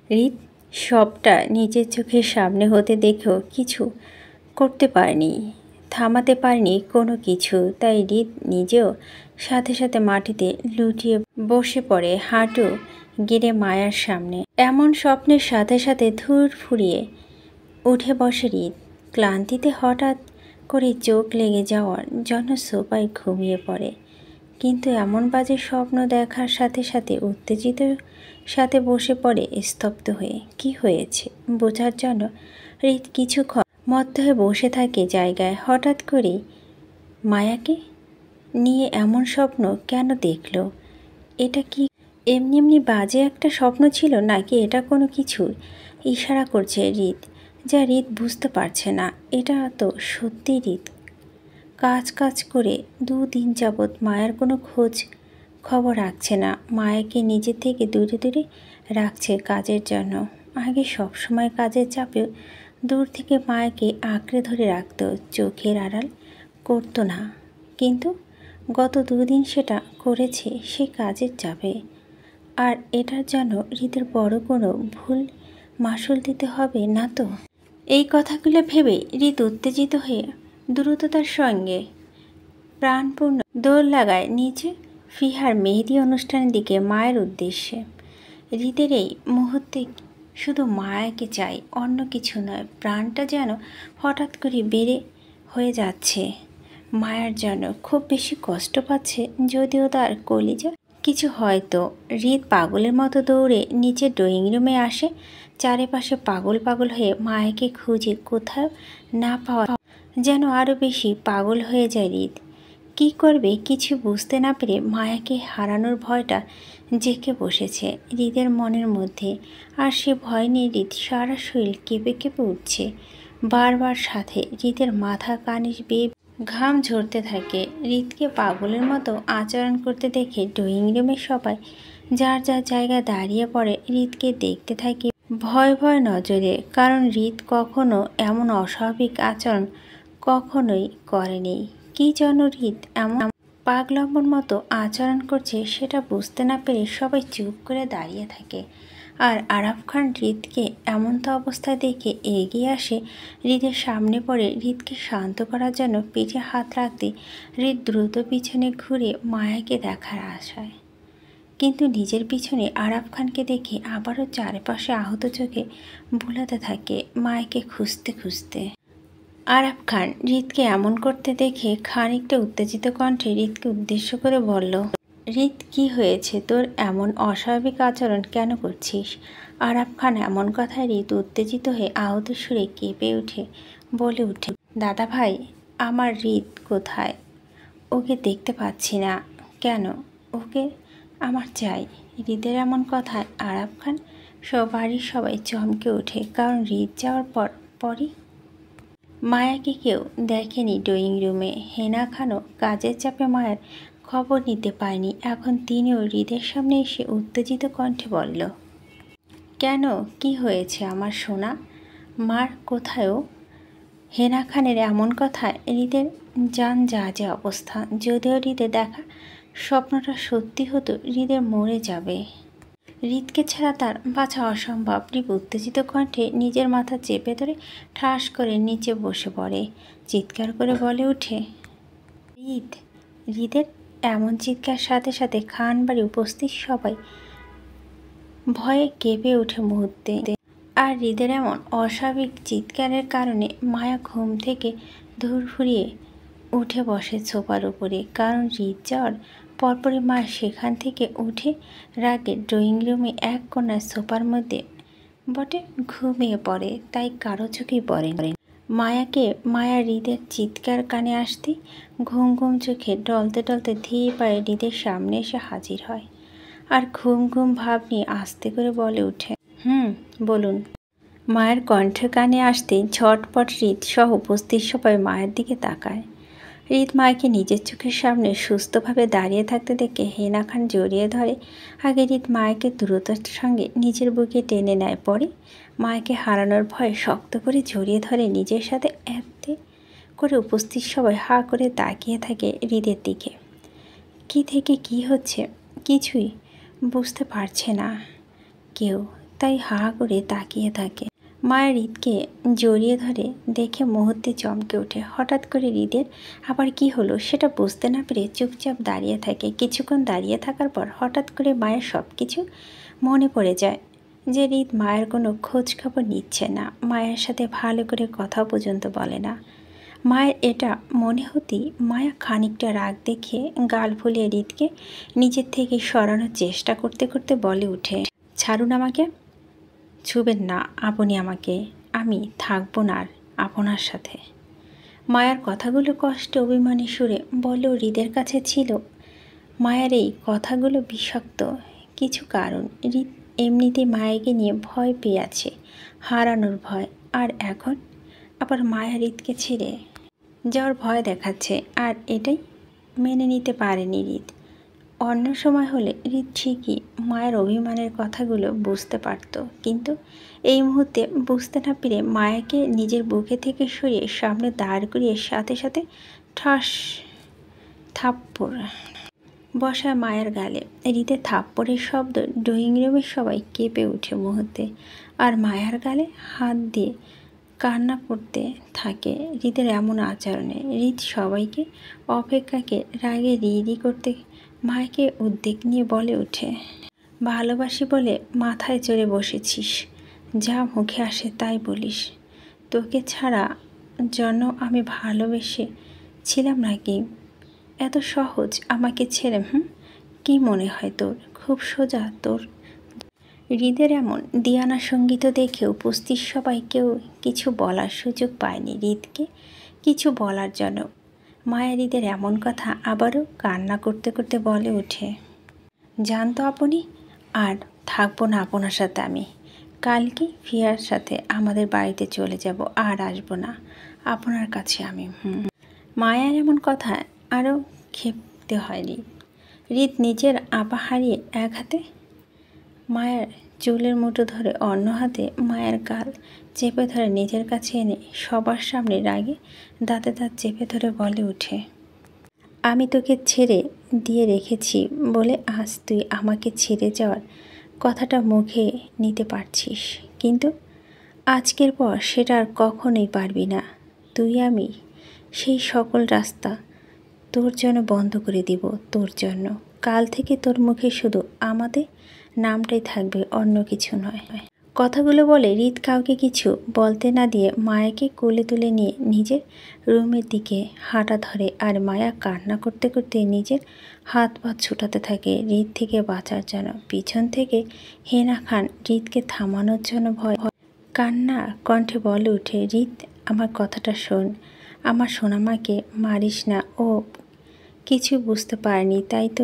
হৃদ সবটা নিজের চোখের সামনে হতে দেখেও কিছু করতে পারেনি, থামাতে পারেনি কোনো কিছু। তাই হৃদ নিজেও সাথে সাথে মাটিতে লুটিয়ে বসে পড়ে, হাঁটু গেড়ে মায়ার সামনে। এমন স্বপ্নের সাথে সাথে ধুর ফুরিয়ে উঠে বসে হৃদ। ক্লান্তিতে হঠাৎ করে চোখ লেগে যাওয়ার জন্য সোফায় ঘুমিয়ে পড়ে। কিন্তু এমন বাজে স্বপ্ন দেখার সাথে সাথে উত্তেজিত সাথে বসে পড়ে স্তব্ধ হয়ে। কি হয়েছে বোঝার জন্য হৃদ কিছুক্ষণ মত্ত হয়ে বসে থাকে জায়গায়। হঠাৎ করেই মায়াকে নিয়ে এমন স্বপ্ন কেন দেখল? এটা কি এমনি এমনি বাজে একটা স্বপ্ন ছিল, নাকি এটা কোনো কিছুর ইশারা করছে হৃদ, যা হৃদ বুঝতে পারছে না? এটা তো সত্যি হৃদ কাজ করে 2 দিন যাবৎ মায়ের কোনো খোঁজ খবর রাখছে না। মায়াকে নিজের থেকে দূরে দূরে রাখছে কাজের জন্য। আগে সবসময় কাজের চাপেও দূর থেকে মায়াকে আঁকড়ে ধরে রাখত, চোখের আড়াল করতো না। কিন্তু গত 2 দিন সেটা করেছে সে কাজের চাপে। আর এটার জন্য হৃদের বড় কোনো ভুল মাসুল দিতে হবে না তো? এই কথাগুলো ভেবে হৃদ উত্তেজিত হয়ে দ্রুততার সঙ্গে প্রাণপূর্ণ দৌড় লাগায় নিচে ফিহার মেহেদি অনুষ্ঠানের দিকে মায়ের উদ্দেশ্যে। হৃদের এই মুহূর্তে শুধু মায়াকে চাই, অন্য কিছু নয়। প্রাণটা যেন হঠাৎ করে বেড়ে হয়ে যাচ্ছে মায়ার জন্য। খুব বেশি কষ্ট পাচ্ছে, যদিও তার কলিজা কিছু হয়তো। হৃদ পাগলের মতো দৌড়ে নিচে ড্রয়িং রুমে আসে। চারিপাশে পাগল পাগল হয়ে মায়াকে খুঁজে কোথাও না পাওয়া যেন আরও বেশি পাগল হয়ে যায় হৃদ। কী করবে কিছু বুঝতে না পেরে মায়াকে হারানোর ভয়টা জেঁকে বসেছে হৃদের মনের মধ্যে। আর সে ভয় নিয়ে হৃদ সারা শরীর কেঁপে কেঁপে উঠছে বারবার। সাথে হৃদের মাথা কানে বেয়ে ঘাম ঝরতে থাকে। হৃদকে পাগলের মতো আচরণ করতে দেখে ড্রয়িং রুমের সবাই যার যার জায়গায় দাঁড়িয়ে পড়ে হৃদকে দেখতে থাকে ভয় ভয় নজরে। কারণ হৃদ কখনো এমন অস্বাভাবিক আচরণ কখনোই করেনি। কী যেন হৃদ এমন পাগলামোর মতো আচরণ করছে সেটা বুঝতে না পেরে সবাই চুপ করে দাঁড়িয়ে থাকে। আর আরাফ খান হৃদকে এমনটা অবস্থায় দেখে এগিয়ে আসে হৃদের সামনে পড়ে হৃদকে শান্ত করার জন্য পিঠে হাত রাখতে হৃদ দ্রুত পিছনে ঘুরে মায়াকে দেখার আশায়। কিন্তু নিজের পিছনে আরাফ খানকে দেখে আবারও চারপাশে আহত চোখে বুলাতে থাকে মায়াকে খুঁজতে খুঁজতে। আরাফ খান হৃদকে এমন করতে দেখে খানিকটা উত্তেজিত কণ্ঠে হৃদকে উদ্দেশ্য করে বলল, হৃদ কি হয়েছে তোর? এমন অস্বাভাবিক আচরণ কেন করছিস? আরাফ খান এমন কথায় হৃদ উত্তেজিত হয়ে আহত সুরে কেঁপে উঠে বলে উঠে, দাদা ভাই, আমার হৃদ কোথায়? ওকে দেখতে পাচ্ছি না। কেন? ওকে আমার চাই। হৃদের এমন কথায় আরাফ খান সহ বাড়ির সবাই চমকে ওঠে। কারণ হৃদ যাওয়ার পরই মায়াকে কেউ দেখেনি ড্রয়িং রুমে। হেনা খানও কাজের চাপে মায়ের খবর নিতে পারেনি। এখন তিনিও হৃদের সামনে এসে উত্তেজিত কণ্ঠে বলল, কেন? কি হয়েছে আমার সোনা? মার কোথায়ও? হেনা খানের এমন কথায় হৃদের জান যা যে অবস্থা। যদিও হৃদের দেখা স্বপ্নটা সত্যি হতো, হৃদের মরে যাবে। হৃদকে ছাড়া তার বাঁচা অসম্ভব। হৃদ উত্তেজিত কণ্ঠে নিজের মাথা চেপে ধরে ঠাস করে নিচে বসে পড়ে। চিৎকার করে বলে উঠে, হৃদ! হৃদের এমন চিৎকার সাথে সাথে খান বাড়ি উপস্থিত সবাই ভয়ে কেঁপে ওঠে মুহূর্তে। আর হৃদের এমন অস্বাভাবিক চিৎকারের কারণে মায়া ঘুম থেকে ধুর ফুরিয়ে উঠে বসে সোফার উপরে। কারণ হৃদ যাওয়ার পরপরই মা সেখান থেকে উঠে রাগে ড্রয়িং রুমে এক কোণায় সোফার মধ্যে বটে ঘুমিয়ে পড়ে। তাই কারো চোখেই পড়ে মায়া হৃদের চিৎকার কানে আসতে ঘুম ঘুম চোখে ডলতে ডলতে ধীরে পায়ে হৃদের সামনে এসে হাজির হয়। আর ঘুম ঘুম ভাব নিয়ে আস্তে করে বলে উঠে, বলুন। মায়ের কণ্ঠ কানে আসতে ঝটপট হৃদ সহ উপস্থিত সবাই মায়ের দিকে তাকায়। হৃদ মায়াকে নিজের চোখের সামনে সুস্থভাবে দাঁড়িয়ে থাকতে দেখে হেনা খান জড়িয়ে ধরে। আগে হৃদ মায়াকে দ্রুততার সঙ্গে নিজের বুকে টেনে নেয়, পরে মায়াকে হারানোর ভয়ে শক্ত করে জড়িয়ে ধরে নিজের সাথে। এতে করে উপস্থিত সবাই হা করে তাকিয়ে থাকে হৃদের দিকে। কি থেকে কি হচ্ছে কিছুই বুঝতে পারছে না কেউ। তাই হা করে তাকিয়ে থাকে। মায়া হৃদকে জড়িয়ে ধরে দেখে মুহূর্তে চমকে ওঠে। হঠাৎ করে হৃদের আবার কি হলো সেটা বুঝতে না পেরে চুপচাপ দাঁড়িয়ে থাকে। কিছুক্ষণ দাঁড়িয়ে থাকার পর হঠাৎ করে মায়ের সব কিছু মনে পড়ে যায়, যে হৃদ মায়ের কোনো খোঁজ খবর নিচ্ছে না, মায়ের সাথে ভালো করে কথা পর্যন্ত বলে না। মায়ের এটা মনে হতেই মায়া খানিকটা রাগ দেখে গাল ফুলিয়ে হৃদকে নিজের থেকে সরানোর চেষ্টা করতে করতে বলে উঠে, ছাড়ুন আমাকে, ছুবেন না আপনি আমাকে, আমি থাকবো না আর আপনার সাথে। মায়ার কথাগুলো কষ্টে অভিমানী সুরে বললেও হৃদের কাছে ছিল মায়ের এই কথাগুলো বিষাক্ত কিছু কারণ। হৃদ এমনিতেই মায়াকে নিয়ে ভয় পেয়ে আছে, হারানোর ভয়, আর এখন আবার মায়া হৃদকে ছেড়ে যাওয়ার ভয় দেখাচ্ছে, আর এটাই মেনে নিতে পারেনি হৃদ। অন্য সময় হলে হৃদ ঠিকই মায়ের অভিমানের কথাগুলো বুঝতে পারত, কিন্তু এই মুহূর্তে বুঝতে না পেরে মায়াকে নিজের বুকে থেকে সরিয়ে সামনে দাঁড় করিয়ে সাথে সাথে ঠাস থাপ্পড় বসায় মায়ের গালে। হৃদের থাপ্পড়ের শব্দ ড্রয়িং রুমের সবাই কেঁপে ওঠে মুহূর্তে, আর মায়ার গালে হাত দিয়ে কান্না করতে থাকে হৃদের এমন আচরণে। হৃদ সবাইকে অপেক্ষাকে রাগে রিরি করতে মায়াকে উদ্বেগ নিয়ে বলে ওঠে, ভালোবাসি বলে মাথায় চড়ে বসেছিস, যা মুখে আসে তাই বলিস। তোকে ছাড়া জন্য আমি ভালোবেসে ছিলাম নাকি? এত সহজ আমাকে ছেড়ে? কি মনে হয় তোর খুব সোজা তোর? হৃদের এমন দিয়ানা সঙ্গীত দেখে উপস্থিত সবাই কেউ কিছু বলার সুযোগ পায়নি হৃদকে কিছু বলার জন্য। মায়া হৃদের এমন কথা আবারও কান্না করতে করতে বলে ওঠে, জানতো আপনি, আর থাকবো না আপনার সাথে আমি। কালকে ফিয়ার সাথে আমাদের বাড়িতে চলে যাব, আর আসবো না আপনার কাছে আমি। মায়ার এমন কথা আরও ক্ষেপতে হয়নি। হৃদ নিজের আপা হারিয়ে এক হাতে মায়ের চুলের মুঠো ধরে, অন্য হাতে মায়ের গাল চেপে ধরে নিজের কাছে এনে সবার সামনে রাগে দাঁতে দাঁত চেপে ধরে বলে ওঠে, আমি তোকে ছেড়ে দিয়ে রেখেছি বলে আজ তুই আমাকে ছেড়ে যাওয়ার কথাটা মুখে নিতে পারছিস, কিন্তু আজকের পর সেটা আর কখনোই পারবি না। তুই আমি সেই সকল রাস্তা তোর জন্য বন্ধ করে দিব। তোর জন্য কাল থেকে তোর মুখে শুধু আমাদের নামটাই থাকবে, অন্য কিছু নয়। কথাগুলো বলে হৃদ কাউকে কিছু বলতে না দিয়ে মায়াকে কোলে তুলে নিয়ে নিজের রুমের দিকে হাঁটা ধরে, আর মায়া কান্না করতে করতে নিজের হাত পা ছুটাতে থাকে হৃদ থেকে বাঁচার জন্য। পিছন থেকে হেনা খান হৃদকে থামানোর জন্য ভয় কান্না কণ্ঠে বলে ওঠে, হৃদ আমার কথাটা শোন, আমার সোনামাকে মারিস না, ও কিছু বুঝতে পারেনি তাই তো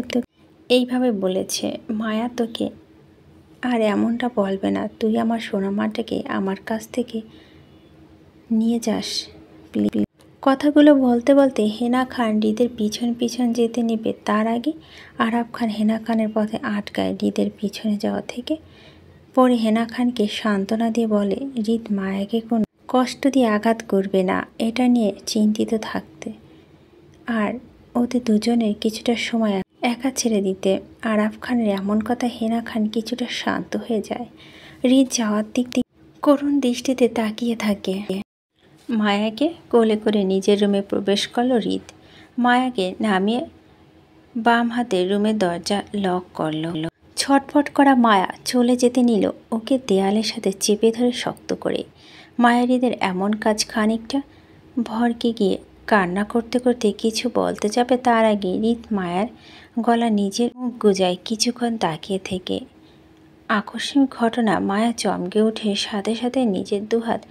এইভাবে বলেছে। মায়া তোকে আর এমনটা বলবে না, তুই আমার সোনামাটাকে আমার কাছ থেকে নিয়ে যাস প্লিজ। কথাগুলো বলতে বলতে হেনা খান হৃদের পিছন পিছন যেতে নেবে, তার আগে আরাফ খান হেনা খানের পথে আটকায় হৃদের পিছনে যাওয়া থেকে। পরে হেনা খানকে সান্ত্বনা দিয়ে বলে, হৃদ মায়াকে কোনো কষ্ট দিয়ে আঘাত করবে না, এটা নিয়ে চিন্তিত থাকতে, আর ওদের দুজনের কিছুটা সময় একা ছেড়ে দিতে। আরাফ খানের এমন কথা হেনা খান কিছুটা শান্ত হয়ে যায়। হৃদ যাওয়ার দিক করুণ দৃষ্টিতে তাকিয়ে থাকে। মায়াকে কোলে করে নিজের রুমে প্রবেশ করল হৃদ। মায়াকে নামিয়ে বাম হাতে রুমের দরজা লক করল। ছটফট করা মায়া চলে যেতে নিল ওকে দেয়ালের সাথে চেপে ধরে শক্ত করে। মায়া হৃদের এমন কাজ খানিকটা ভরকে গিয়ে কান্না করতে করতে কিছু বলতে যাবে, তার আগে হৃদ মায়ার গলা নিজের মুখ গুজায় কিছুক্ষণ তাকিয়ে থেকে। আকস্মিক ঘটনা মায়া চমকে উঠে সাথে সাথে নিজের দুহাত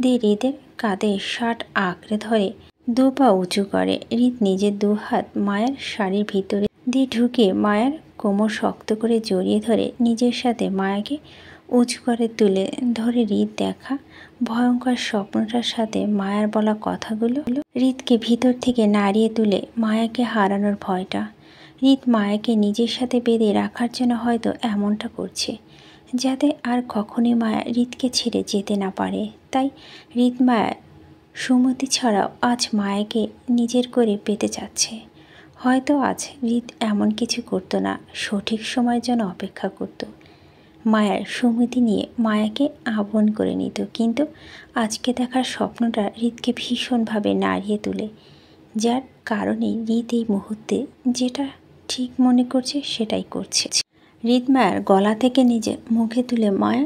দিয়ে হৃদের কাঁধে শার্ট আঁকড়ে ধরে দু পা উঁচু করে। হৃদ নিজের দুহাত মায়ের শাড়ির ভিতরে দিয়ে ঢুকে মায়ের কোমর শক্ত করে জড়িয়ে ধরে নিজের সাথে মায়াকে উঁচু করে তুলে ধরে হৃদ দেখা ভয়ঙ্কর স্বপ্নটার সাথে মায়ার বলা কথাগুলো হৃদকে ভিতর থেকে নাড়িয়ে তুলে মায়াকে হারানোর ভয়টা। হৃদ মায়াকে নিজের সাথে বেঁধে রাখার জন্য হয়তো এমনটা করছে, যাতে আর কখনোই মায়া হৃদকে ছেড়ে যেতে না পারে। তাই হৃদ মায়ার সুমতি ছাড়াও আজ মায়াকে নিজের করে পেতে চাচ্ছে। হয়তো আজ হৃদ এমন কিছু করতো না, সঠিক সময়ের জন্য অপেক্ষা করত। মায়ার সুমতি নিয়ে মায়াকে আপন করে নিত। কিন্তু আজকে দেখার স্বপ্নটা হৃদকে ভীষণভাবে নাড়িয়ে তোলে, যার কারণে হৃদ এই মুহূর্তে যেটা ঠিক মনে করছে সেটাই করছে। হৃদ মায়ার গলা থেকে নিজের মুখে তুলে মায়া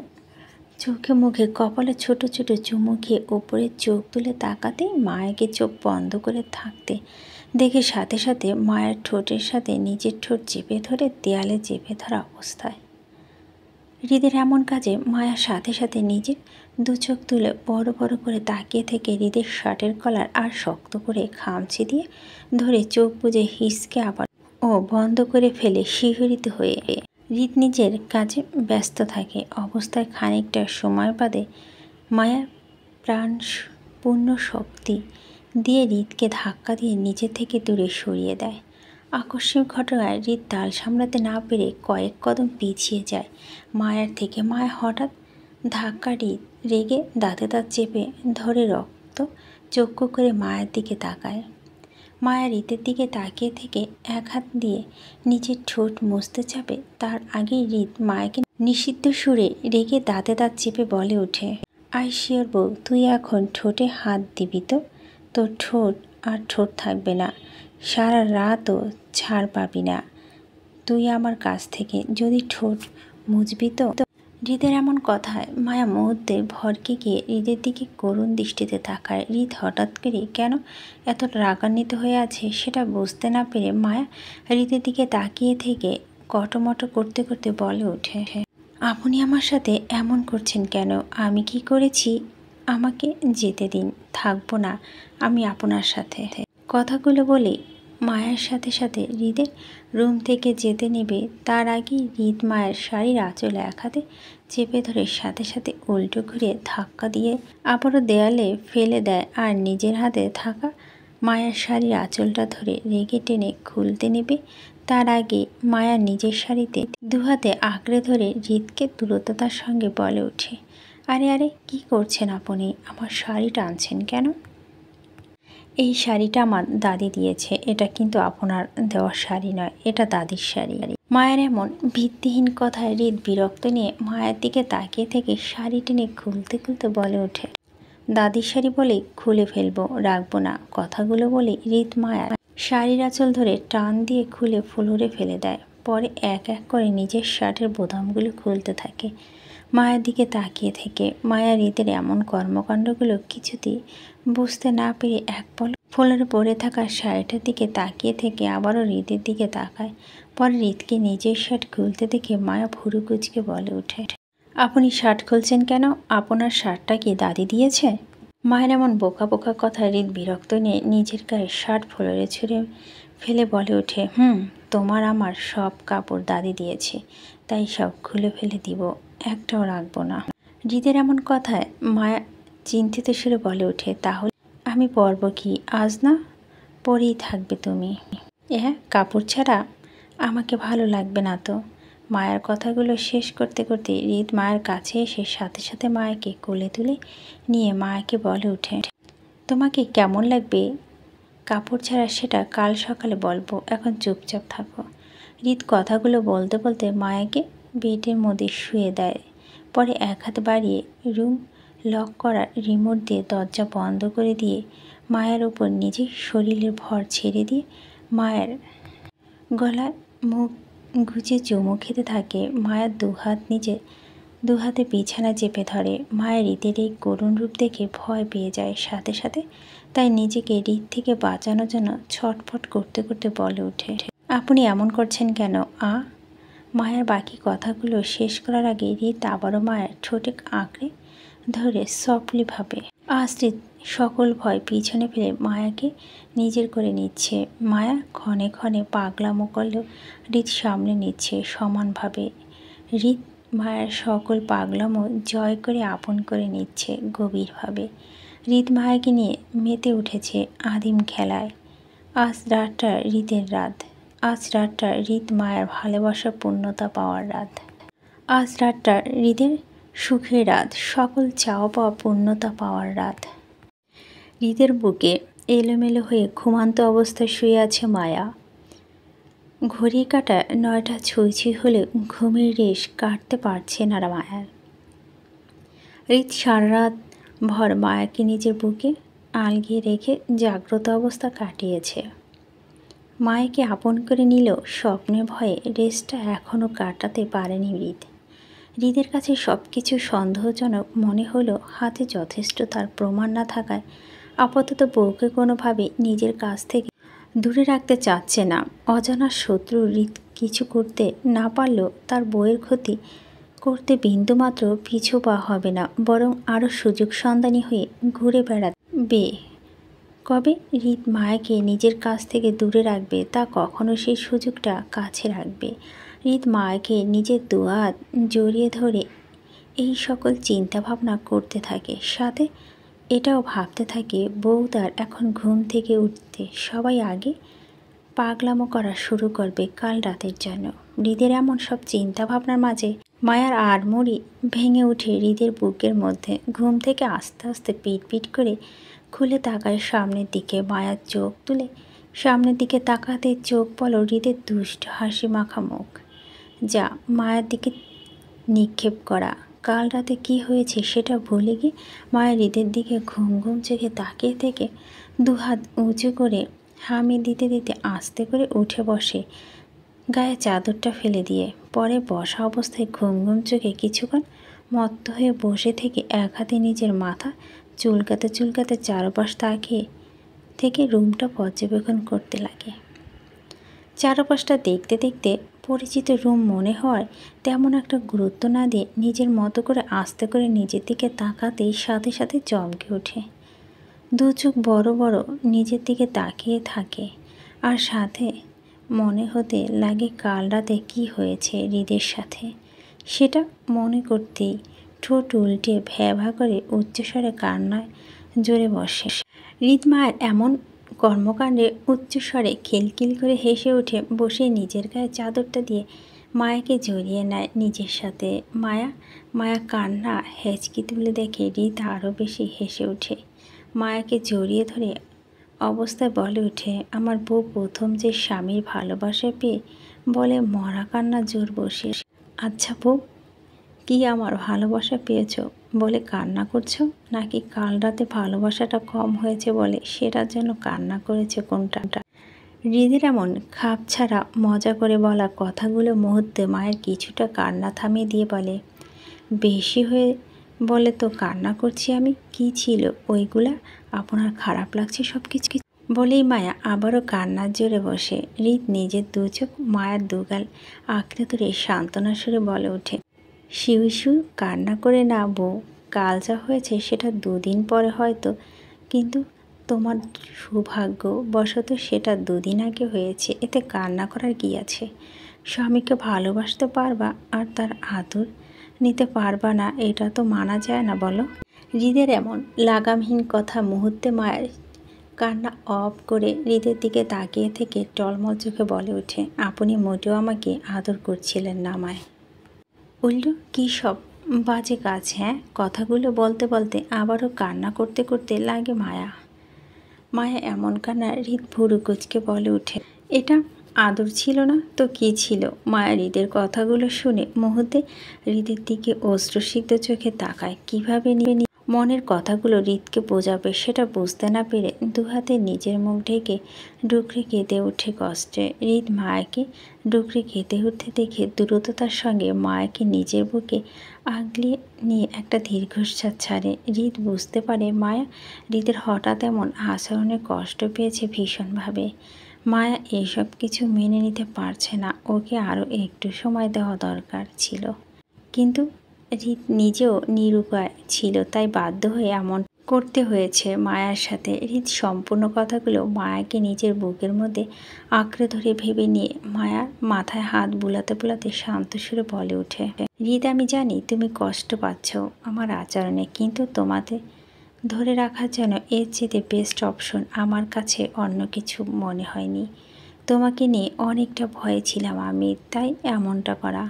চোখে মুখে কপালে ছোট ছোট চুমু খেয়ে ওপরে চোখ তুলে তাকাতে মায়াকে চোখ বন্ধ করে থাকতে দেখে সাথে সাথে মায়ের ঠোঁটের সাথে নিজের ঠোঁট চেপে ধরে দেয়ালে চেপে ধরা অবস্থায়। হৃদের এমন কাজে মায়ার সাথে সাথে নিজের দু চোখ তুলে বড় বড় করে তাকিয়ে থেকে হৃদের শার্টের কলার আর শক্ত করে খামচি দিয়ে ধরে চোখ বুজে হিসকে আবার বন্ধ করে ফেলে শিহরিত হয়ে হৃদ নিজের কাজে ব্যস্ত থাকে অবস্থায় খানিকটা সময় বাদে মায়া প্রাণপূর্ণ শক্তি দিয়ে হৃদকে ধাক্কা দিয়ে নিজে থেকে দূরে সরিয়ে দেয়। আকস্মিক ঘটনায় হৃদ তাল সামলাতে না পেরে কয়েক কদম পিছিয়ে যায় মায়ার থেকে। মায়া হঠাৎ ধাক্কা হৃদ রেগে দাঁতে দাঁত চেপে ধরে রক্ত চক্ষু করে মায়ের দিকে তাকায়। মায়া হৃদের দিকে তাকিয়ে থেকে এক হাত দিয়ে নিজের ঠোঁট মুছতে চাপে, তার আগেই হৃদ মায়াকে নিষিদ্ধ সুরে রেগে দাঁতে দাঁত চেপে বলে ওঠে, আই শিওর বউ, তুই এখন ঠোঁটে হাত দিবি তো? তোর ঠোঁট আর ঠোঁট থাকবে না, সারা রাতও ছাড় পাবি না তুই আমার কাছ থেকে, যদি ঠোঁট মুছবি তো। হৃদের এমন কথায় মায়া মুহূর্তে ভরকে গিয়ে হৃদের দিকে করুণ দৃষ্টিতে তাকায়। হৃদ হঠাৎ করে কেন এত রাগান্বিত হয়ে আছে সেটা বুঝতে না পেরে মায়া হৃদের দিকে তাকিয়ে থেকে কটমটো করতে করতে বলে ওঠে, আপনি আমার সাথে এমন করছেন কেন? আমি কি করেছি? আমাকে যেতে দিন, থাকবো না আমি আপনার সাথে। কথাগুলো বলে মায়ের সাথে সাথে হৃদের রুম থেকে যেতে নেবে, তার আগেই হৃদ মায়ের শাড়ির আঁচলে এক হাতে চেপে ধরে সাথে সাথে উল্টো ঘুরে ধাক্কা দিয়ে আবারও দেয়ালে ফেলে দেয় আর নিজের হাতে থাকা মায়ের শাড়ির আঁচলটা ধরে রেগে টেনে খুলতে নেবে, তার আগে মায়া নিজের শাড়িতে দুহাতে আঁকড়ে ধরে হৃদকে দ্রুততার সঙ্গে বলে ওঠে, আরে আরে কি করছেন আপনি? আমার শাড়ি টানছেন কেন? এই শাড়িটা আমার দাদি দিয়েছে, এটা কিন্তু আপনার দেওয়া শাড়ি নয়, এটা দাদির শাড়ি। মায়ের এমন ভিত্তিহীন কথায় হৃদ বিরক্ত নিয়ে মায়ের দিকে তাকিয়ে থেকে শাড়ি টেনে খুলতে খুলতে বলে ওঠে, দাদির শাড়ি বলে খুলে ফেলবো, রাখবো না। কথাগুলো বলে হৃদ মায়ার শাড়ির আঁচল ধরে টান দিয়ে খুলে ফ্লোরে ফেলে দেয়। পরে এক এক করে নিজের শার্টের বোতামগুলো খুলতে থাকে। মায়ের দিকে তাকিয়ে থেকে মায়া হৃদের এমন কর্মকাণ্ডগুলো কিছুতেই বুঝতে না পেরে এক ফ্লোরে পরে থাকা শাড়িটার দিকে তাকিয়ে থেকে আবারও হৃদের দিকে তাকায়। পরে হৃদকে নিজের শার্ট খুলতে দেখে মায়া ভুরু কুচকে বলে ওঠে, আপনি শার্ট খুলছেন কেন? আপনার শার্টটা কি দাদি দিয়েছে? মায়ের এমন বোকা বোকা কথায় হৃদ বিরক্ত নিয়ে নিজের গায়ে শার্ট ফ্লোরে ছুঁড়ে ফেলে বলে ওঠে, তোমার আমার সব কাপড় দাদি দিয়েছে, তাই সব খুলে ফেলে দিব, একটাও রাখবো না। হৃদের এমন কথায় মায়া চিন্তিত সুরে বলে ওঠে, তাহলে আমি পরব কি? আজ না পরেই থাকবে তুমি? কাপড় ছাড়া আমাকে ভালো লাগবে না তো। মায়ের কথাগুলো শেষ করতে করতে হৃদ মায়ের কাছে এসে সাথে সাথে মায়াকে কোলে তুলে নিয়ে মায়াকে বলে ওঠে, তোমাকে কেমন লাগবে কাপড় ছাড়া সেটা কাল সকালে বলবো, এখন চুপচাপ থাকো। হৃদ কথাগুলো বলতে বলতে মায়াকে বেডের মধ্যে শুয়ে দেয়। পরে এক হাত বাড়িয়ে রুম লক করার রিমোট দিয়ে দরজা বন্ধ করে দিয়ে মায়ের ওপর নিজের শরীরের ভর ছেড়ে দিয়ে মায়ের গলায় মুখ গুজে চুমু খেতে থাকে। মায়ের দুহাতে বিছানা চেপে ধরে। মায়ের হৃদের এই করুণ রূপ দেখে ভয় পেয়ে যায় সাথে সাথে, তাই নিজেকে হৃদ থেকে বাঁচানোর জন্য ছটফট করতে করতে বলে ওঠে, আপনি এমন করছেন কেন? মায়ের বাকি কথাগুলো শেষ করার আগে হৃদ আবারও মায়ের ঠোঁটে আঁকড়ে ধরে সফটলি ভাবে। হৃদ সকল ভয় পিছনে ফেলে মায়াকে নিজের করে নিচ্ছে। মায়া ক্ষণে ক্ষণে পাগলামো করলেও হৃদ সামনে নিচ্ছে সমানভাবে। হৃদ মায়ের সকল পাগলামো জয় করে আপন করে নিচ্ছে গভীরভাবে। হৃদ মায়াকে নিয়ে মেতে উঠেছে আদিম খেলায়। আজ রাতটা হৃদের রাত। আজ রাতটা হৃদ মায়ের ভালোবাসা পূর্ণতা পাওয়ার রাত। আজ রাতটা হৃদের সুখের রাত, সকল চাওয়া পাওয়া পূর্ণতা পাওয়ার রাত। হৃদের বুকে এলোমেলো হয়ে ঘুমান্ত অবস্থায় শুয়ে আছে মায়া। ঘড়ির কাঁটা 9টা ছুঁই ছুঁই হলে ঘুমের রেশ কাটতে পারছে না মায়ার। হৃদ সারা রাত ভর মায়াকে নিজের বুকে আলগিয়ে রেখে জাগ্রত অবস্থা কাটিয়েছে। মায়াকে আপন করে নিলেও স্বপ্নের ভয়ে রেশটা এখনও কাটাতে পারেনি হৃদ। হৃদের কাছে সব কিছু সন্দেহজনক মনে হলেও হাতে যথেষ্ট তার প্রমাণ না থাকায় আপাতত বউকে কোনোভাবে নিজের কাছ থেকে দূরে রাখতে চাচ্ছে না। অজানা শত্রু হৃদ কিছু করতে না পারলেও তার বউয়ের ক্ষতি করতে বিন্দুমাত্র পিছু পা হবে না, বরং আরও সুযোগ সন্ধানী হয়ে ঘুরে বেড়াবে। কবে হৃদ মায়াকে নিজের কাছ থেকে দূরে রাখবে, তা কখনো সেই সুযোগটা কাছে রাখবে। হৃদ মায়াকে নিজের দুহাত জড়িয়ে ধরে এই সকল চিন্তাভাবনা করতে থাকে, সাথে এটাও ভাবতে থাকে বউ তার এখন ঘুম থেকে উঠতে সবাই আগে পাগলামো করা শুরু করবে কাল রাতের জন্য। হৃদের এমন সব চিন্তাভাবনার মাঝে মায়ার আড়মুড়ি ভেঙে উঠে হৃদের বুকের মধ্যে। ঘুম থেকে আস্তে আস্তে পিট পিট করে খুলে তাকায় সামনের দিকে। মায়ার চোখ তুলে সামনের দিকে তাকাতে চোখ পলো হৃদের দুষ্ট হাসি মাখা মুখ, যা মায়ার দিকে নিক্ষেপ করা। কাল রাতে কি হয়েছে সেটা ভুলে গিয়ে মায়া হৃদের দিকে ঘুম ঘুম চোখে তাকিয়ে থেকে দুহাত উঁচু করে হামি দিতে দিতে আস্তে করে উঠে বসে, গায়ে চাদরটা ফেলে দিয়ে। পরে বসা অবস্থায় ঘুম ঘুম চোখে কিছুক্ষণ মত্ত হয়ে বসে থেকে এক হাতে নিজের মাথা চুলকাতে চুলকাতে চারপাশ তাকিয়ে থেকে রুমটা পর্যবেক্ষণ করতে লাগে। চারপাশটা দেখতে দেখতে পরিচিত রুম মনে হয় তেমন একটা গুরুত্ব না দিয়ে নিজের মতো করে আস্তে করে নিজের দিকে তাকাতেই সাথে সাথে চমকে ওঠে। দু চোখ বড় বড় নিজের দিকে তাকিয়ে থাকে, আর সাথে মনে হতে লাগে কাল রাতে কী হয়েছে হৃদের সাথে। সেটা মনে করতেই ঠোঁট উল্টে ভ্যাভা করে উচ্চস্বরে কান্নায় জোরে বসে। হৃদ মায়ের এমন কর্মকাণ্ডে উচ্চস্বরে খিলখিল করে হেসে উঠে বসে নিজের গায়ে চাদরটা দিয়ে মায়াকে জড়িয়ে নেয় নিজের সাথে। মায়া কান্না হেঁচকি তুলে দেখে হৃদ আরও বেশি হেসে ওঠে। মায়াকে জড়িয়ে ধরে অবস্থায় বলে ওঠে, আমার বউ প্রথম যে স্বামীর ভালোবাসা পেয়ে বলে মরা কান্না জোর বসে। আচ্ছা বউ, কি আমার ভালোবাসা পেয়েছ বলে কান্না করছো, নাকি কাল রাতে ভালোবাসাটা কম হয়েছে বলে সেটার জন্য কান্না করেছে, কোনটা? হৃদের এমন খাপ ছাড়া মজা করে বলা কথাগুলো মুহূর্তে মায়ের কিছুটা কান্না থামিয়ে দিয়ে বলে, বেশি হয়ে বলে তো কান্না করছি আমি, কি ছিল ওইগুলা, আপনার খারাপ লাগছে সব কিছু বলেই মায়া আবারও কান্নার জোরে বসে। হৃদ নিজের দু চোখ মায়ের দুগাল আঁকড়ে ধরে সান্ত্বনা সুরে বলে ওঠে, শিউ শিউ কান্না করে না বউ, কাল যা হয়েছে সেটা দুদিন পরে হয়তো, কিন্তু তোমার সৌভাগ্য বশত সেটা দুদিন আগে হয়েছে, এতে কান্না করার কি আছে? স্বামীকে ভালোবাসতে পারবা আর তার আদর নিতে পারবা না, এটা তো মানা যায় না বলো? হৃদের এমন লাগামহীন কথা মুহূর্তে মায়ের কান্না অফ করে হৃদের দিকে তাকিয়ে থেকে টলমল চোখে বলে ওঠে, আপনি মোটেও আমাকে আদর করছিলেন না মায়, উল্টো কী সব বাজে কাজ। হ্যাঁ, কথাগুলো বলতে বলতে আবারও কান্না করতে করতে লাগে মায়া এমন কান্না হৃদ ভুরু কুচকে বলে ওঠে, এটা আদর ছিল না তো কী ছিল? মায়া হৃদের কথাগুলো শুনে মুহূর্তে হৃদের দিকে অশ্রুসিক্ত চোখে তাকায়। কীভাবে মনের কথাগুলো হৃদকে বোঝাবে সেটা বুঝতে না পেরে দুহাতে নিজের মুখ ঢেকে ডুকরে কেঁদে ওঠে কষ্টে। হৃদ মায়াকে ডুকরে কেঁদে উঠতে দেখে দ্রুততার সঙ্গে মায়াকে নিজের বুকে আগলিয়ে নিয়ে একটা দীর্ঘশ্বাস ছাড়ে। হৃদ বুঝতে পারে মায়া হৃদের হঠাৎ এমন আচরণে কষ্ট পেয়েছে ভীষণভাবে। মায়া এসব কিছু মেনে নিতে পারছে না, ওকে আরও একটু সময় দেওয়া দরকার ছিল, কিন্তু হৃদ নিজেও নিরুপায় ছিল, তাই বাধ্য হয়ে এমন করতে হয়েছে মায়ার সাথে। হৃদ সম্পূর্ণ কথাগুলো মায়াকে নিজের বুকের মধ্যে আঁকড়ে ধরে ভেবে নিয়ে মায়ার মাথায় হাত বুলাতে বুলাতে শান্ত সুরে বলে ওঠে, হৃদ আমি জানি তুমি কষ্ট পাচ্ছ আমার আচরণে, কিন্তু তোমাদের ধরে রাখার জন্য এর চেয়ে বেস্ট অপশন আমার কাছে অন্য কিছু মনে হয়নি। তোমাকে নিয়ে অনেকটা ভয়ে ছিলাম আমি, তাই এমনটা করা।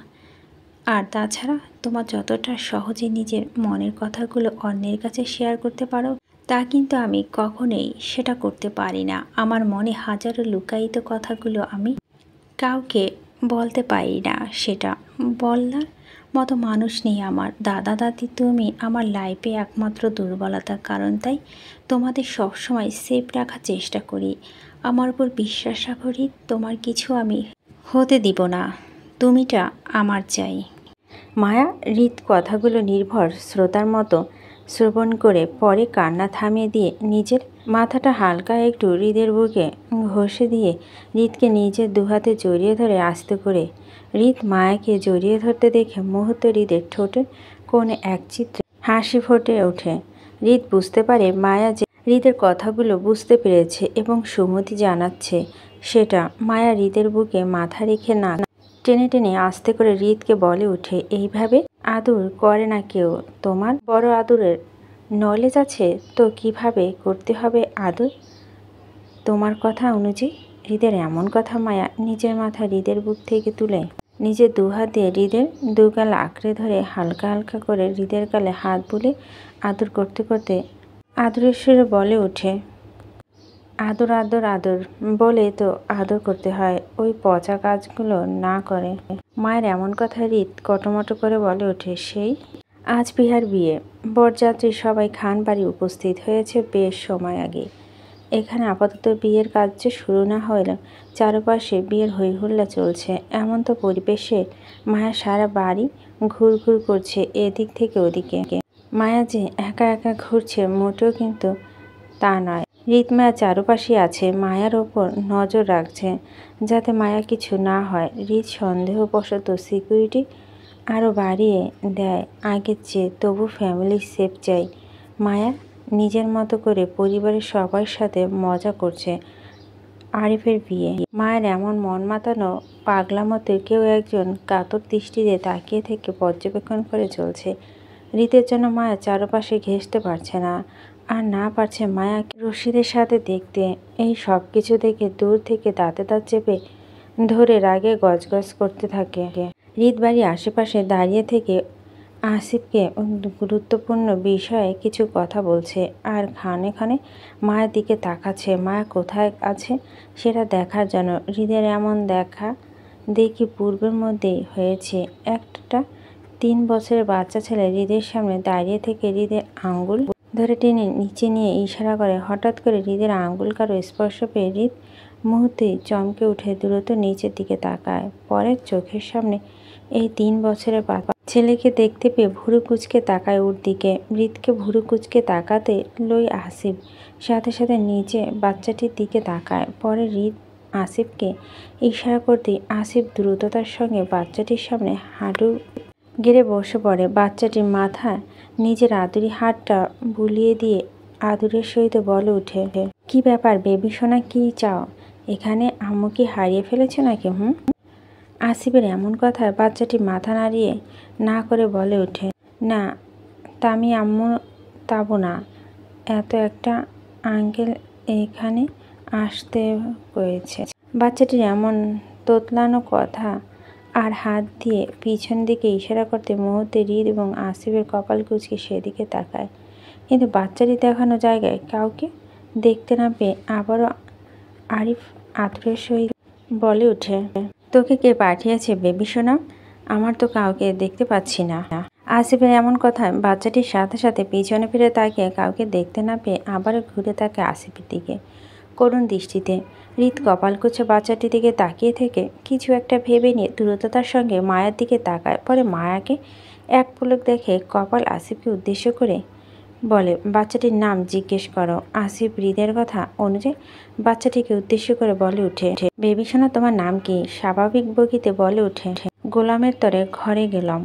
আর তাছাড়া তোমার যতটা সহজে নিজের মনের কথাগুলো অন্যের কাছে শেয়ার করতে পারো, তা কিন্তু আমি কখনোই সেটা করতে পারি না। আমার মনে হাজারো লুকায়িত কথাগুলো আমি কাউকে বলতে পারি না, সেটা বলার মতো মানুষ নেই আমার। দাদা দাদি তুমি আমার লাইফে একমাত্র দুর্বলতার কারণ, তাই তোমাদের সবসময় সেফ রাখার চেষ্টা করি। আমার উপর বিশ্বাস রাখো রিত, তোমার কিছু আমি হতে দিব না, তুমিটা আমার চাই। মায়া রিত কথাগুলো নির্ভর শ্রোতার মতো শ্রবণ করে পরে কান্না থামিয়ে দিয়ে নিজের মাথাটা হালকা একটু হৃদের বুকে ঘষে দিয়ে রিতকে নিজের দুহাতে জড়িয়ে ধরে আস্তে করে। রিত মায়াকে জড়িয়ে ধরতে দেখে মুহূর্তে হৃদের ঠোঁটে কোণে এক চিত্রে হাসি ফুটে ওঠে। রিত বুঝতে পারে মায়া যে হৃদের কথাগুলো বুঝতে পেরেছে এবং সুমতি জানাচ্ছে সেটা। মায়া হৃদের বুকে মাথা রেখে না টেনে টেনে আস্তে করে রিতকে বলে উঠে, এইভাবে আদর করে না কেউ। তোমার বড় আদরের নলেজ আছে তো কিভাবে করতে হবে আদর তোমার কথা অনুযায়ী। হৃদের এমন কথা মায়া নিজের মাথা হৃদের বুক থেকে তুলে নিজের দুহাত দিয়ে হৃদের দুগাল আঁকড়ে ধরে হালকা হালকা করে হৃদের গালে হাত বুলে আদর করতে করতে আদরের সুরে বলে ওঠে, আদর আদর আদর বলে তো আদর করতে হয়, ওই পচা কাজগুলো না করে। মায়ের এমন কথা রিত কটমটো করে বলে ওঠে, সেই আজ বিহার বিয়ে, বরযাত্রী সবাই খান বাড়ি উপস্থিত হয়েছে বেশ সময় আগে। এখানে আপাতত বিয়ের কাজ শুরু না হলেও চারপাশে বিয়ের হইহুল্লা চলছে। এমন তো পরিবেশে মায়া সারা বাড়ি ঘুরঘুর করছে এদিক থেকে ওদিকে। মায়া যে একা একা ঘুরছে মোটেও কিন্তু তা নয়। রিত মায়া চারপাশে আছে, মায়ার ওপর নজর রাখছে যাতে মায়া কিছু না হয়। রিত সন্দেহবশত সিকিউরিটি আরও বাড়িয়ে দেয় আগের চেয়ে, তবু ফ্যামিলি সেফ চাই। মায়া নিজের মতো করে পরিবারের সবার সাথে মজা করছে। আরিফের বিয়ে। মায়ের এমন মন মাতানো পাগলামতো কেউ একজন কাতর দৃষ্টিতে তাকিয়ে থেকে পর্যবেক্ষণ করে চলছে। রিতের জন্য মায়া চারপাশে ঘেঁষতে পারছে না, আর না পারছে মায়াকে রশিদের সাথে দেখতে। এই সব কিছু দেখে দূর থেকে দাঁতে দাঁত চেপে ধরে রাগে গজগজ করতে থাকে। রিত বাড়ির আশেপাশে দাঁড়িয়ে থেকে আসিফকে গুরুত্বপূর্ণ বিষয়ে কিছু কথা বলছে আর খানে খানে মায়ের দিকে তাকাচ্ছে মায়া কোথায় আছে সেটা দেখার জন্য। হৃদের এমন দেখা দেখি পূর্বের মধ্যেই হয়েছে। একটা 3 বছরের বাচ্চা ছেলে হৃদের সামনে দাঁড়িয়ে থেকে হৃদের আঙ্গুল ধরে টেনে নিচে নিয়ে ইশারা করে। হঠাৎ করে হৃদের আঙ্গুল কারো স্পর্শ পেয়ে হৃদ মুহূর্তেই চমকে উঠে দ্রুত নিচের দিকে তাকায়। পরের চোখের সামনে এই 3 বছরের ছেলেকে দেখতে পেয়ে ভুরু কুচকে তাকায় ওর দিকে। হৃদকে ভুরু কুচকে তাকাতে লই আসিফ সাথে সাথে নিচে বাচ্চাটির দিকে তাকায়। পরে হৃদ আসিফকে ইশারা করতেই আসিফ দ্রুততার সঙ্গে বাচ্চাটির সামনে হাঁটু গেড়ে বসে পড়ে। বাচ্চাটির মাথায় নিজের আদুরি হাতটা বুলিয়ে দিয়ে আদুরের সহিত বলে ওঠে, কি ব্যাপার বেবি সোনা, কি চাও এখানে? আম্মু কি হারিয়ে ফেলেছে নাকি? আসিফের এমন কথায় বাচ্চাটি মাথা নাড়িয়ে না করে বলে ওঠে, না তামি আম্মু তাবো না, এত একটা আঙ্কেল এখানে আসতে হয়েছে। বাচ্চাটির এমন তোতলানো কথা আর হাত দিয়ে পিছন দিকে ইশারা করতে মুহূর্তে হৃদ এবং আসিফের কপাল কুঁচকে সেদিকে তাকায়, কিন্তু বাচ্চাটি দেখানো জায়গায় কাউকে দেখতে না পেয়ে আবারও আরিফ আদরের সহিত বলে ওঠে, তোকে কে পাঠিয়েছে বেবি সোনা? আমার তো কাউকে দেখতে পাচ্ছি না। আসিফের এমন কথায় বাচ্চাটির সাথে সাথে পিছনে ফিরে তাকিয়ে কাউকে দেখতে না পেয়ে আবারও ঘুরে তাকায় আসিফের দিকে করুণ দৃষ্টিতে। হৃদ কপাল কুঁচে বাচ্চাটির দিকে তাকিয়ে থেকে কিছু একটা ভেবে নিয়ে দ্রুততার সঙ্গে মায়ার দিকে তাকায়। পরে মায়াকে এক পলক দেখে কপাল আসিফকে উদ্দেশ্য করে বলে, বাচ্চাটির নাম জিজ্ঞেস করো। আসিফ হৃদের কথা অনুযায়ী বাচ্চাটিকে উদ্দেশ্য করে বলে ওঠে, বেবি সোনা তোমার নাম কি? স্বাভাবিক বগিতে বলে ওঠে, গোলামের তরে ঘরে গেলাম।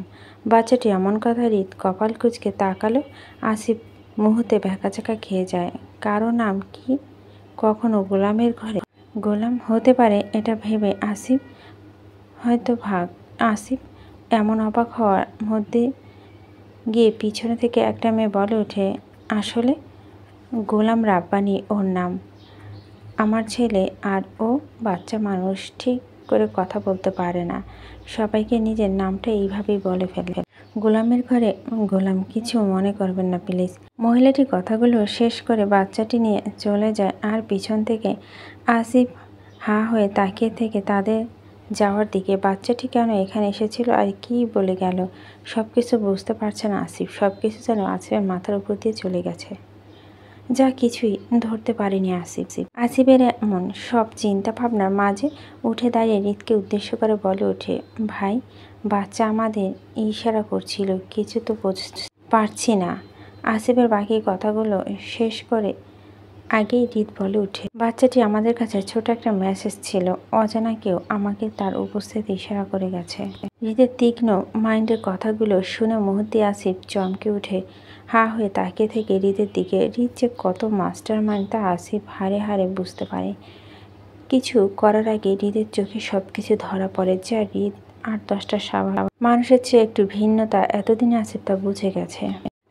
বাচ্চাটি এমন কথা হৃদ কপাল কুঁচকে তাকালো। আসিফ মুহূর্তে ভ্যাকাচাকা খেয়ে যায়। কারো নাম কি কখনো গোলামের ঘরে গোলাম হতে পারে এটা ভেবে আসিফ হয়তো আসিফ এমন অবাক হওয়ার মধ্যে গিয়ে পিছনে থেকে একটা মেয়ে বলে ওঠে, আসলে গোলাম রাব্বানি ওর নাম। আমার ছেলে আর ও বাচ্চা মানুষ, ঠিক করে কথা বলতে পারে না, সবাইকে নিজের নামটা এইভাবেই বলে ফেলে। গোলামের ঘরে গোলাম, কিছু মনে করবেন না প্লিজ। মহিলাটি কথাগুলো শেষ করে বাচ্চাটি নিয়ে চলে যায় আর পিছন থেকে আসিফ হা হয়ে তাকিয়ে থেকে তাদের যাওয়ার দিকে। বাচ্চাটি কেন এখানে এসেছিল আর কি বলে গেল সব কিছু বুঝতে পারছে না আসিফ। সব কিছু যেন আসিফের মাথার উপর দিয়ে চলে গেছে, যা কিছুই ধরতে পারেনি আসিফ। আসিফের এমন সব চিন্তা ভাবনার মাঝে উঠে দাঁড়িয়ে রিতকে উদ্দেশ্য করে বলে ওঠে, ভাই, বাচ্চা আমাদের ইশারা করছিল, কিছু তো বুঝতে পারছি না। আসিফের বাকি কথাগুলো শেষ করে আগেই রিত বলে ওঠে, বাচ্চাটি আমাদের কাছে ছোট একটা মেসেজ ছিল, অজানা কেউ আমাকে তার উপস্থিতি ইশারা করে গেছে। রিতের তীক্ষ্ণ মাইন্ডের কথাগুলো শুনে মুহূর্তে আসিফ চমকে উঠে হা হয়ে তাকিয়ে থেকে রিতের দিকে। রিত যে কত মাস্টার মাইন্ড তা আসিফ হাড়ে হাড়ে বুঝতে পারে। কিছু করার আগে রিতের চোখে সব কিছু ধরা পড়ে, যা রিত ৮-১০টা স্বাভাবিক মানুষের চেয়ে একটু ভিন্নতা এতদিনে আসিফ তা বুঝে গেছে।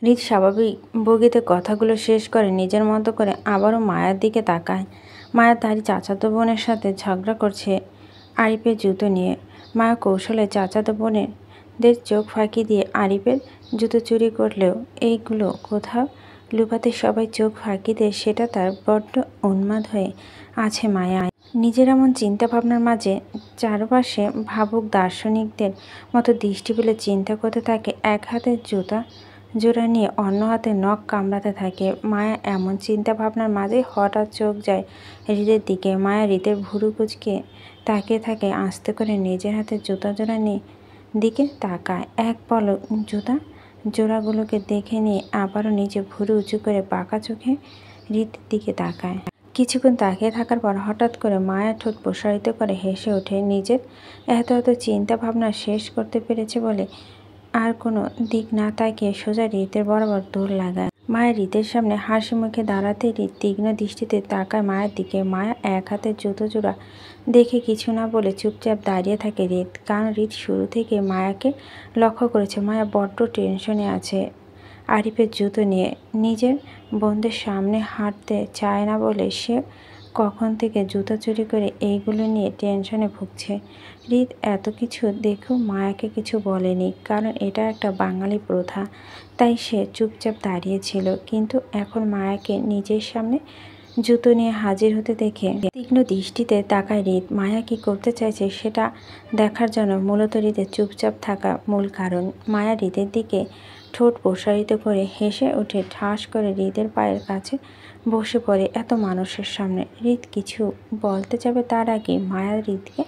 রিত স্বাভাবিক ভঙ্গিতে কথাগুলো শেষ করে নিজের মতো করে আবারও মায়ার দিকে তাকায়। মায়া তারই চাচাতো বোনের সাথে ঝগড়া করছে আরিফের জুতো নিয়ে। মায়া কৌশলে চাচাতো বোনেদের চোখ ফাঁকি দিয়ে আরিফের জুতো চুরি করলেও এইগুলো কোথাও লুকাতে সবাই চোখ ফাঁকি দেয়, সেটা তার বড্ড উন্মাদ হয়ে আছে মায়া। নিজের এমন চিন্তা ভাবনার মাঝে চারপাশে ভাবুক দার্শনিকদের মতো দৃষ্টি ফেলে চিন্তা করতে থাকে। এক হাতে জুতা জোড়া নিয়ে অন্য হাতে নখ কামড়াতে থাকে মায়া। এমন চিন্তা ভাবনার মাঝে হঠাৎ চোখ যায় হৃদের দিকে। মায়া হৃদের ভুরু কুচকে তাকিয়ে থাকে। আস্তে করে নিজের হাতে জুতা জোড়া নিয়ে দিকে তাকায়। এক পলক জুতা জোড়াগুলোকে দেখে নিয়ে আবারও নিজে ভুরু উঁচু করে বাঁকা চোখে হৃদের দিকে তাকায়। কিছুক্ষণ তাকিয়ে থাকার পর হঠাৎ করে মায়া ঠোঁট প্রসারিত করে হেসে ওঠে। নিজের এত চিন্তা ভাবনা শেষ করতে পেরেছে বলে আর কোনো দিক না তাকিয়ে সোজা হৃদের বরাবর দৌড় লাগায়। মায়া হৃদের সামনে হাসি মুখে দাঁড়াতে হৃদ তীক্ষ্ণ দৃষ্টিতে তাকায় মায়ের দিকে। মায়া এক হাতে জুতো জোড়া দেখে কিছু না বলে চুপচাপ দাঁড়িয়ে থাকে হৃদ, কারণ হৃদ শুরু থেকে মায়াকে লক্ষ্য করেছে। মায়া বড্ড টেনশনে আছে আরিফের জুতো নিয়ে। নিজের বোনদের সামনে হাঁটতে চায় না বলে সে কখন থেকে জুতা চুরি করে এইগুলো নিয়ে টেনশনে ভুগছে। হৃদ এত কিছু দেখেও মায়াকে কিছু বলেনি, কারণ এটা একটা বাঙালি প্রথা, তাই সে চুপচাপ দাঁড়িয়েছিল। কিন্তু এখন মায়াকে নিজের সামনে জুতো নিয়ে হাজির হতে দেখে তীক্ষ্ণ দৃষ্টিতে তাকায় হৃদ। মায়া কি করতে চাইছে সেটা দেখার জন্য মূলত হৃদের চুপচাপ থাকা মূল কারণ। মায়া হৃদের দিকে ঠোঁট প্রসারিত করে হেসে উঠে ঠাস করে হৃদের পায়ের কাছে বসে পড়ে। এত মানুষের সামনে হৃদ কিছু বলতে যাবে তার আগে মায়া হৃদকে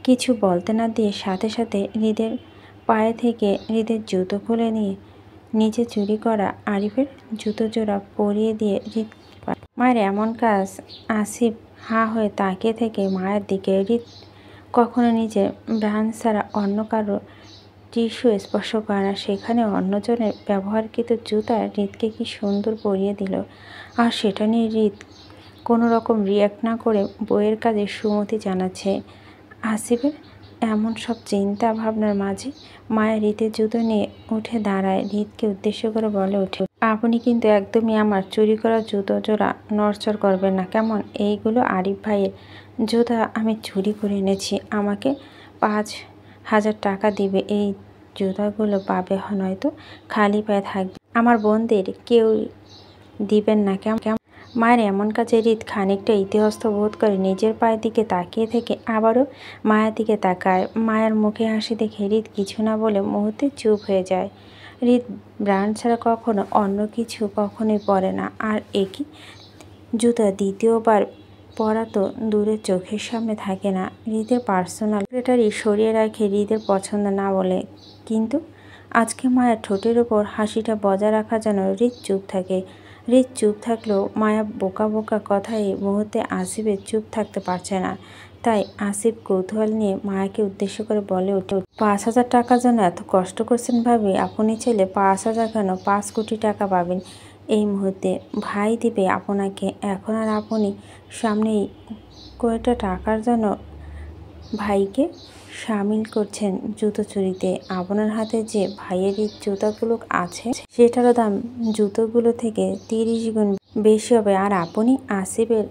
কিছু বলতে না দিয়ে সাথে সাথে হৃদের পায়ে থেকে হৃদের জুতো খুলে নিয়ে নিজে চুরি করা আরিফের জুতো জোড়া পরিয়ে দিয়ে হৃদ। মায়ের এমন কাজ আসিফ হা হয়ে তাকিয়ে থেকে মায়ের দিকে। হৃদ কখনো নিজের ব্রাঞ্চ ছাড়া অন্য কারো টিস্যু স্পর্শ করে না, সেখানে অন্যজনের ব্যবহারকৃত জুতা হৃদকে কি সুন্দর পরিয়ে দিল। আর সেটা নিয়ে হৃদ কোনো রকম রিয়াক্ট না করে বইয়ের কাজে সুমতি জানাচ্ছে। আসিফের এমন সব চিন্তা ভাবনার মাঝে মায়া হৃদের জুতো নিয়ে উঠে দাঁড়ায়। হৃদকে উদ্দেশ্য করে বলে ওঠে, আপনি কিন্তু একদমই আমার চুরি করা জুতো জোড়া নড়চড় করবেন না কেমন? এইগুলো আরিফ ভাইয়ের জুতা, আমি চুরি করে এনেছি। আমাকে ৫,০০০ টাকা দিবে, এই জুতাগুলো পাবে, নয়তো খালি পায়ে থাকবে। আমার বোনদের কেউ দিবেন না কেমন? মায়ের এমন কাজে হৃদ খানিকটা ইতস্তত বোধ করে নিজের পায়ের দিকে তাকিয়ে থেকে আবারও মায়ের দিকে তাকায়। মায়ের মুখে হাসি দেখে হৃদ কিছু না বলে মুহূর্তে চুপ হয়ে যায়। হৃদ ব্র্যান্ড ছাড়া কখনো অন্য কিছু কখনোই পরে না, আর একই জুতা দ্বিতীয়বার পরা তো দূরের চোখের সামনে থাকে না। হৃদের পার্সোনাল সেক্রেটারি সরিয়ে রাখে হৃদের পছন্দ না বলে, কিন্তু আজকে মায়ের ঠোঁটের ওপর হাসিটা বজায় রাখার জন্য হৃদ চুপ থাকে। হৃদ চুপ থাকলেও মায়া বোকা বোকা কথায় মুহূর্তে আসিফের চুপ থাকতে পারছে না। তাই আসিফ কৌতূহল নিয়ে মায়াকে উদ্দেশ্য করে বলে ওঠে, ৫,০০০ টাকার জন্য এত কষ্ট করছেন ভাবি? আপনি চাইলে ৫,০০০ কেন ৫ কোটি টাকা পাবেন এই মুহূর্তে। ভাই দিবে আপনাকে। এখন আর আপনি সামনেই কয়টা টাকার জন্য ভাইকে সামিল করছেন জুতো চুরিতে? আপনার হাতে যে ভাইয়ের এই জুতাগুলো আছে সেটারও দাম জুতোগুলো থেকে ৩০ গুণ বেশি হবে। আর আপনি আসিফের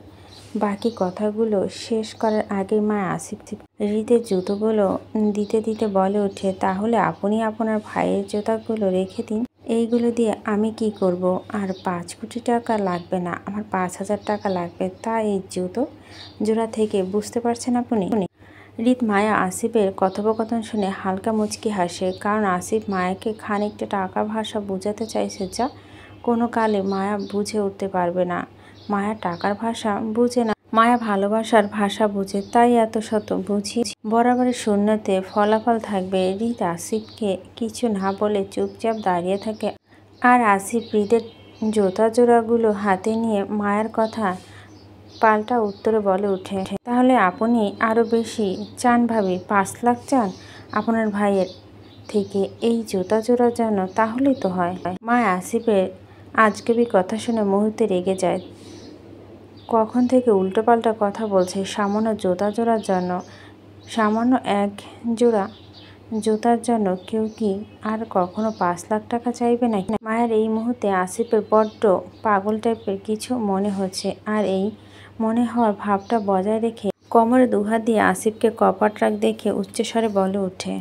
বাকি কথাগুলো শেষ করার আগে মা আসিফ হৃদের জুতোগুলো দিতে দিতে বলে ওঠে, তাহলে আপনি আপনার ভাইয়ের জুতাগুলো রেখে দিন, এইগুলো দিয়ে আমি কি করব? আর ৫ কোটি টাকা লাগবে না, আমার ৫,০০০ টাকা লাগবে। তা এই জুতো জোড়া থেকে বুঝতে পারছেন আপনি? রিত মায়া আসিফের কথোপকথন শুনে হালকা মুচকি হাসে, কারণ আসিফ মায়াকে খানিকটা টাকার ভাষা বোঝাতে চাইছে, যা কোনো কালে মায়া বুঝে উঠতে পারবে না। মায়া টাকার ভাষা বুঝে না, মায়া ভালোবাসার ভাষা বুঝে, তাই এত শত বুঝি বরাবরের শূন্যতে ফলাফল থাকবে। রিত আসিফকে কিছু না বলে চুপচাপ দাঁড়িয়ে থাকে, আর আসিফ রিদের জোতা জোড়াগুলো হাতে নিয়ে মায়ার কথা পাল্টা উত্তরে বলে ওঠে, তাহলে আপনি আরও বেশি চান ভাবি? 5 লাখ চান আপনার ভাইয়ের থেকে এই জুতা জোড়া যেন? তাহলেই তো হয়। মায়া আসিফের আজগুবি কথা শুনে মুহূর্তে রেগে যায়। কখন থেকে উল্টোপাল্টা কথা বলছে সামান্য জুতা জোড়ার জন্য? সামান্য এক জোড়া জুতার জন্য কেউ কি আর কখনো 5 লাখ টাকা চাইবে নাকি? মায়ের এই মুহূর্তে আসিফের বড্ড পাগল টাইপের কিছু মনে হচ্ছে, আর এই মনে হওয়ার ভাবটা বজায় রেখে কোমরে দুহাত দিয়ে আসিফকে কপাট রাগ দেখে উচ্চস্বরে বলে ওঠে,